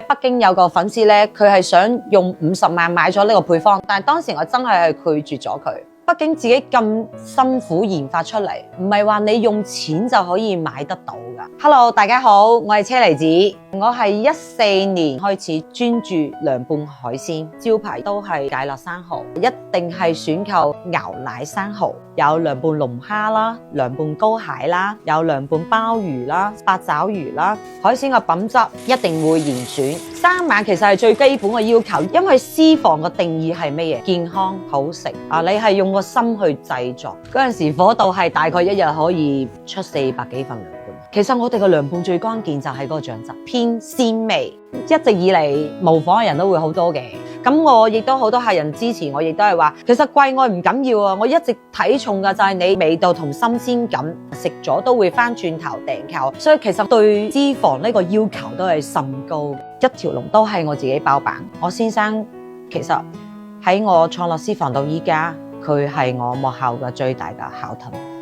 北京有個粉絲咧，佢係想用50萬買咗呢個配方，但係當時我真係拒絕咗佢。畢竟自己咁辛苦研發出嚟，唔係話你用錢就可以買得到㗎。Hello， 大家好，我係車厘子，我係14年開始專注涼拌海鮮，招牌都係芥辣生蠔，一定係選購牛奶生蠔，有涼拌龍蝦啦、涼拌膏蟹啦、有涼拌鮑魚啦、八爪魚啦，海鮮嘅品質一定會嚴選。生猛其實係最基本嘅要求，因為私房嘅定義係乜嘢？健康好食啊！你係用個心去製作，嗰陣時火度係大概一日可以出400幾份涼拌。其實我哋嘅涼拌最關鍵就係嗰個醬汁偏鮮味，一直以嚟模仿嘅人都會好多嘅。咁我亦都好多客人支持我，亦都係話其實貴我唔緊要啊，我一直睇重嘅就係你味道同新鮮感，食咗都會翻轉頭訂購，所以其實對脂肪呢個要求都係甚高。一條龍都係我自己包辦。我先生其實喺我創立私房到依家，佢係我幕後嘅最大嘅後盾。